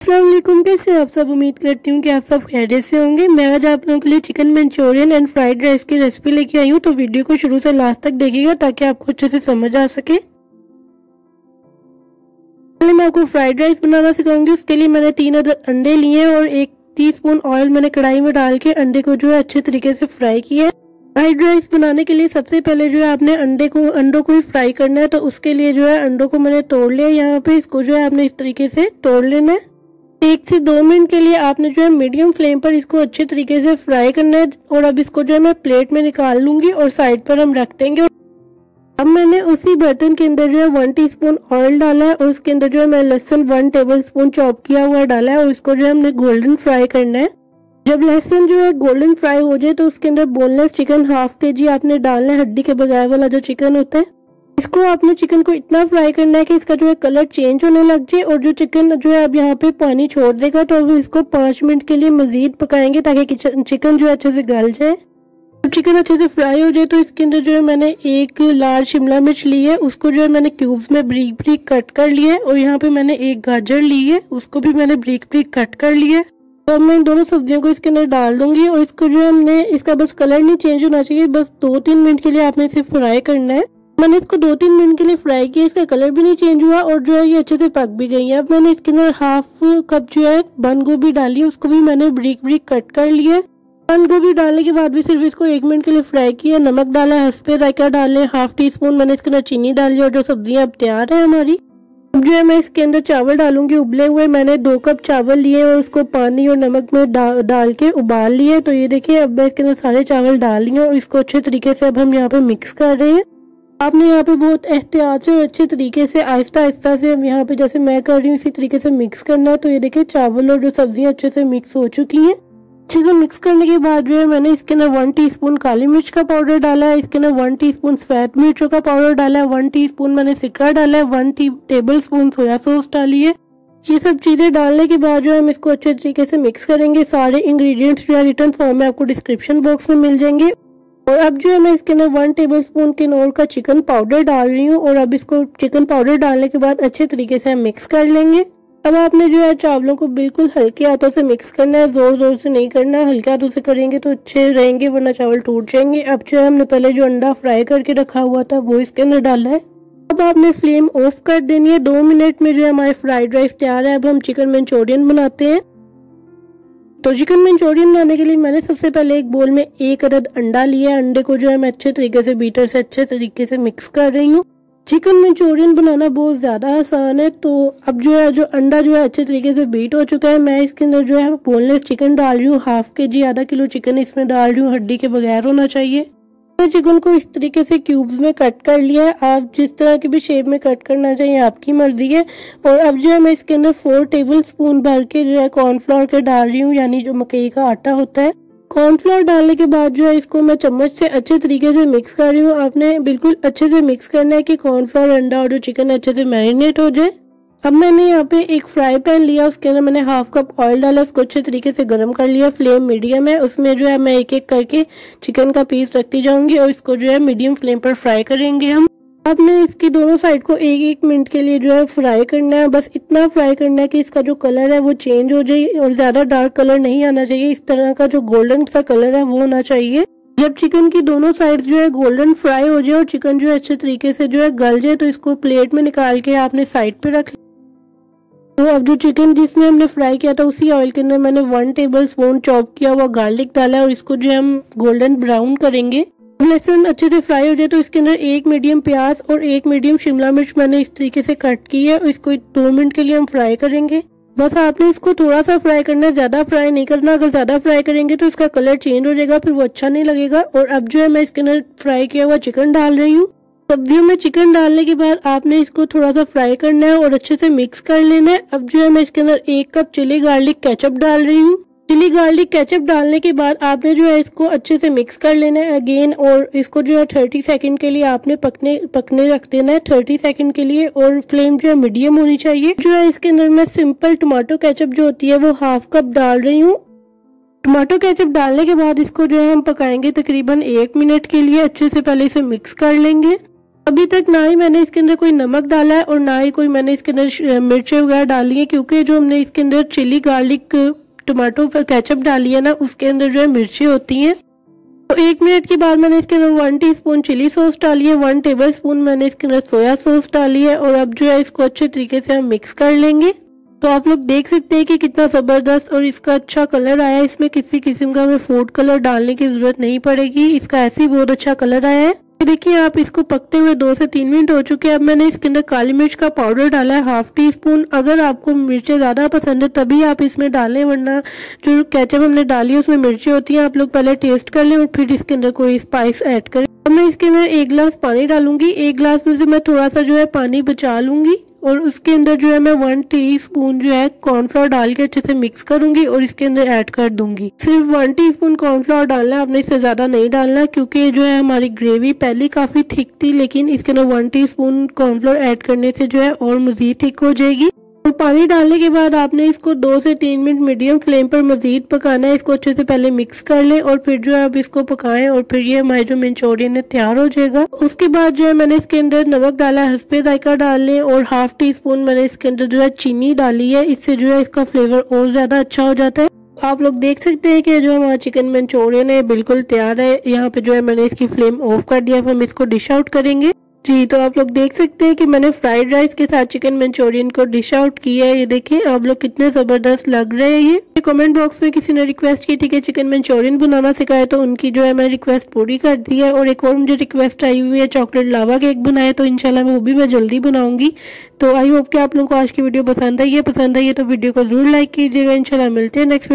अस्सलाम वालेकुम, कैसे हैं आप सब। उम्मीद करती हूँ कि आप सब खैरियत से होंगे। मैं आज आप लोगों के लिए chicken Manchurian and fried rice की रेसिपी लेके आई हूँ, तो वीडियो को शुरू से लास्ट तक देखिएगा ताकि आपको अच्छे से समझ आ सके। पहले मैं आपको फ्राइड राइस बनाना सिखाऊंगी। उसके लिए मैंने 3 अदद अंडे लिए और 1 टीस्पून ऑयल मैंने कढ़ाई में डाल के अंडे को जो है अच्छे तरीके से फ्राई किया है। फ्राइड राइस बनाने के लिए सबसे पहले जो है आपने अंडों को ही फ्राई करना है, तो उसके लिए जो है अंडों को मैंने तोड़ लिया। यहाँ पे इसको जो है आपने इस तरीके से तोड़ लेना है। 1 से 2 मिनट के लिए आपने जो है मीडियम फ्लेम पर इसको अच्छे तरीके से फ्राई करना है। और अब इसको जो है मैं प्लेट में निकाल लूंगी और साइड पर हम रख देंगे। अब मैंने उसी बर्तन के अंदर जो है 1 टीस्पून ऑयल डाला है और उसके अंदर जो है मैं लहसुन 1 टेबलस्पून चॉप किया हुआ डाला है और इसको जो है हमने गोल्डन फ्राई करना है। जब लहसुन जो है गोल्डन फ्राई हो जाए तो उसके अंदर बोनलेस चिकन हाफ kg आपने डालना है, हड्डी के बगैर वाला जो चिकन होता है। इसको आपने चिकन को इतना फ्राई करना है कि इसका जो है कलर चेंज होने लग जाए और जो चिकन जो है अब यहाँ पे पानी छोड़ देगा। तो अब इसको 5 मिनट के लिए मजीद पकाएंगे ताकि चिकन जो है अच्छे से गल जाए। जब चिकन अच्छे से फ्राई हो जाए तो इसके अंदर जो है मैंने 1 लार्ज शिमला मिर्च ली है, उसको जो है मैंने क्यूब्स में ब्रीक ब्रीक कट कर लिया है। और यहाँ पे मैंने 1 गाजर ली है, उसको भी मैंने ब्रीक ब्रीक कट कर लिया है। तो अब मैं इन दोनों सब्जियों को इसके अंदर डाल दूंगी और इसको जो है हमने इसका बस कलर नहीं चेंज होना चाहिए, बस 2-3 मिनट के लिए आपने इसे फ्राई करना है। मैंने इसको 2-3 मिनट के लिए फ्राई किया, इसका कलर भी नहीं चेंज हुआ और जो है ये अच्छे से पक भी गई है। अब मैंने इसके अंदर हाफ कप जो है बंद गोभी डाली है, उसको भी मैंने ब्रीक ब्रीक कट कर लिया है। बंद गोभी डालने के बाद भी सिर्फ इसको 1 मिनट के लिए फ्राई किया। नमक डाला है, हस्बे जायका डाले, हाफ टीस्पून मैंने इसके अंदर चीनी डाली और जो सब्जियां अब तैयार है हमारी। अब जो है मैं इसके अंदर चावल डालूंगी उबले हुए। मैंने 2 कप चावल लिए और उसको पानी और नमक में डाल के उबाल लिए। तो ये देखिए अब मैं इसके अंदर सारे चावल डाल लिए और इसको अच्छे तरीके से अब हम यहाँ पे मिक्स कर रहे हैं। आपने यहाँ पे बहुत एहतियात से और अच्छे तरीके से आहिस्ता आहिस्ता से हम यहाँ पे जैसे मैं कर रही हूँ इसी तरीके से मिक्स करना है। तो ये देखिए चावल और जो सब्जियां अच्छे से मिक्स हो चुकी हैं। अच्छे से मिक्स करने के बाद जो है मैंने इसके अंदर 1 टीस्पून काली मिर्च का पाउडर डाला है, इसके अंदर 1 टीस्पून सफेद मिर्चों का पाउडर डाला है, 1 टीस्पून मैंने सिरका डाला है, 1 टेबलस्पून सोया सॉस डाली है। ये सब चीजें डालने के बाद जो है हम इसको अच्छे तरीके से मिक्स करेंगे। सारे इंग्रेडिएंट्स जो है रिटर्न फॉर्म में आपको डिस्क्रिप्शन बॉक्स में मिल जाएंगे। और अब जो है मैं इसके अंदर 1 टेबलस्पून किनोर का चिकन पाउडर डाल रही हूँ और अब इसको चिकन पाउडर डालने के बाद अच्छे तरीके से हम मिक्स कर लेंगे। अब आपने जो है चावलों को बिल्कुल हल्के हाथों से मिक्स करना है, जोर जोर से नहीं करना है। हल्के हाथों से करेंगे तो अच्छे रहेंगे वरना चावल टूट जाएंगे। अब जो है हमने पहले जो अंडा फ्राई करके रखा हुआ था वो इसके अंदर डाला है। अब आपने फ्लेम ऑफ कर देनी है। 2 मिनट में जो है हमारे फ्राइड राइस तैयार है। अब हम चिकन मंचूरियन बनाते हैं। तो चिकन मंचूरियन बनाने के लिए मैंने सबसे पहले एक बोल में 1 अदद अंडा लिया है। अंडे को जो है मैं अच्छे तरीके से बीटर से अच्छे तरीके से मिक्स कर रही हूँ। चिकन मंचूरियन बनाना बहुत ज़्यादा आसान है। तो अब जो है जो अंडा जो है अच्छे तरीके से बीट हो चुका है। मैं इसके अंदर जो है बोनलेस चिकन डाल रही हूँ, हाफ kg आधा किलो चिकन इसमें डाल रही हूँ, हड्डी के बगैर होना चाहिए। मैं चिकन को इस तरीके से क्यूब्स में कट कर लिया है। आप जिस तरह की भी शेप में कट करना चाहिए आपकी मर्जी है। और अब जो है मैं इसके अंदर 4 टेबलस्पून भर के जो है कॉर्नफ्लोर के डाल रही हूँ, यानी जो मकई का आटा होता है। कॉर्नफ्लोर डालने के बाद जो है इसको मैं चम्मच से अच्छे तरीके से मिक्स कर रही हूँ। आपने बिल्कुल अच्छे से मिक्स करना है कि कॉर्नफ्लोर, अंडा और जो चिकन अच्छे से मैरिनेट हो जाए। अब मैंने यहाँ पे एक फ्राई पैन लिया, उसके अंदर मैंने हाफ कप ऑयल डाला, उसको अच्छे तरीके से गर्म कर लिया। फ्लेम मीडियम है, उसमें जो है मैं एक एक करके चिकन का पीस रखती जाऊंगी और इसको जो है मीडियम फ्लेम पर फ्राई करेंगे हम। आपने इसकी दोनों साइड को 1-1 मिनट के लिए जो है फ्राई करना है। बस इतना फ्राई करना है कि इसका जो कलर है वो चेंज हो जाए और ज्यादा डार्क कलर नहीं आना चाहिए। इस तरह का जो गोल्डन सा कलर है वो होना चाहिए। जब चिकन की दोनों साइड जो है गोल्डन फ्राई हो जाए और चिकन जो है अच्छे तरीके से जो है गल जाए तो इसको प्लेट में निकाल के आपने साइड पे रख। तो अब जो चिकन जिसमें हमने फ्राई किया था उसी ऑयल के अंदर मैंने 1 टेबलस्पून चॉप किया हुआ गार्लिक डाला है और इसको जो है हम गोल्डन ब्राउन करेंगे। लहसुन अच्छे से फ्राई हो जाए तो इसके अंदर 1 मीडियम प्याज और 1 मीडियम शिमला मिर्च मैंने इस तरीके से कट की है और इसको 2 मिनट के लिए हम फ्राई करेंगे। बस आपने इसको थोड़ा सा फ्राई करना है, ज्यादा फ्राई नहीं करना। अगर ज्यादा फ्राई करेंगे तो इसका कलर चेंज हो जाएगा, फिर वो अच्छा नहीं लगेगा। और अब जो है मैं इसके अंदर फ्राई किया हुआ चिकन डाल रही हूँ। सब्जियों में चिकन डालने के बाद आपने इसको थोड़ा सा फ्राई करना है और अच्छे से मिक्स कर लेना है। अब जो है मैं इसके अंदर 1 कप चिली गार्लिक केचप डाल रही हूँ। चिली गार्लिक केचप डालने के बाद आपने जो है इसको अच्छे से मिक्स कर लेना है अगेन और इसको जो है 30 सेकंड के लिए आपने पकने रख देना है, 30 सेकंड के लिए। और फ्लेम जो है मीडियम होनी चाहिए। जो है इसके अंदर मैं सिंपल टमाटो केचप जो होती है वो हाफ कप डाल रही हूँ। टमाटो केचप डालने के बाद इसको जो है हम पकाएंगे तकरीबन 1 मिनट के लिए। अच्छे से पहले इसे मिक्स कर लेंगे। अभी तक ना ही मैंने इसके अंदर कोई नमक डाला है और ना ही कोई मैंने इसके अंदर मिर्चें वगैरह डाली है, क्योंकि जो हमने इसके अंदर चिली गार्लिक टमाटो केचप डाली है ना, उसके अंदर जो है मिर्चें होती हैं। तो 1 मिनट के बाद मैंने इसके अंदर 1 टीस्पून चिली सॉस डाली है, 1 टेबलस्पून मैंने इसके अंदर सोया सॉस डाली है और अब जो है इसको अच्छे तरीके से हम मिक्स कर लेंगे। तो आप लोग देख सकते हैं कि कितना ज़बरदस्त और इसका अच्छा कलर आया है। इसमें किसी किस्म का हमें फूड कलर डालने की ज़रूरत नहीं पड़ेगी, इसका ऐसे ही बहुत अच्छा कलर आया है। देखिए आप इसको पकते हुए 2 से 3 मिनट हो चुके हैं। अब मैंने इसके अंदर काली मिर्च का पाउडर डाला है 1/2 टीस्पून। अगर आपको मिर्चें ज़्यादा पसंद है तभी आप इसमें डालें, वरना जो केचप हमने डाली है उसमें मिर्चें होती हैं। आप लोग पहले टेस्ट कर लें और फिर इसके अंदर कोई स्पाइस ऐड करें। अब मैं इसके अंदर 1 गिलास पानी डालूंगी। 1 गिलास में से मैं थोड़ा सा जो है पानी बचा लूंगी और उसके अंदर जो है मैं 1 टीस्पून जो है कॉर्नफ्लोर डाल के अच्छे से मिक्स करूंगी और इसके अंदर ऐड कर दूंगी। सिर्फ 1 टीस्पून कॉर्नफ्लोर डालना है, आपने इससे ज्यादा नहीं डालना, क्योंकि जो है हमारी ग्रेवी पहले काफी थिक थी, लेकिन इसके अंदर 1 टीस्पून कॉर्नफ्लोर ऐड करने से जो है और मजीद थिक हो जाएगी। और पानी डालने के बाद आपने इसको 2 से 3 मिनट मीडियम फ्लेम पर मजीद पकाना है। इसको अच्छे से पहले मिक्स कर लें और फिर जो है आप इसको पकाएं और फिर ये हमारे जो मंचूरियन है तैयार हो जाएगा। उसके बाद जो है मैंने इसके अंदर नमक डाला है, हस्बे जायका डाल लें और 1/2 टीस्पून मैंने इसके अंदर जो है चीनी डाली है। इससे जो है इसका फ्लेवर और ज्यादा अच्छा हो जाता है। आप लोग देख सकते हैं कि जो हमारा चिकन मंचूरियन है बिल्कुल तैयार है। यहाँ पे जो है मैंने इसकी फ्लेम ऑफ कर दिया, हम इसको डिश आउट करेंगे। जी, तो आप लोग देख सकते हैं कि मैंने फ्राइड राइस के साथ चिकन मंचूरियन को डिश आउट किया है। ये देखें आप लोग कितने जबरदस्त लग रहे हैं। ये कमेंट बॉक्स में किसी ने रिक्वेस्ट की थी कि चिकन मंचूरियन बनाना सिखाए, तो उनकी जो है मैं रिक्वेस्ट पूरी कर दी है। और एक और मुझे रिक्वेस्ट आई हुई है चॉकलेट लावा केक बनाए, तो इंशाल्लाह वो भी मैं जल्दी बनाऊंगी। तो आई होप कि आप लोगों को आज की वीडियो पसंद आई है तो वीडियो को जरूर लाइक कीजिएगा। इंशाल्लाह मिलते हैं नेक्स्ट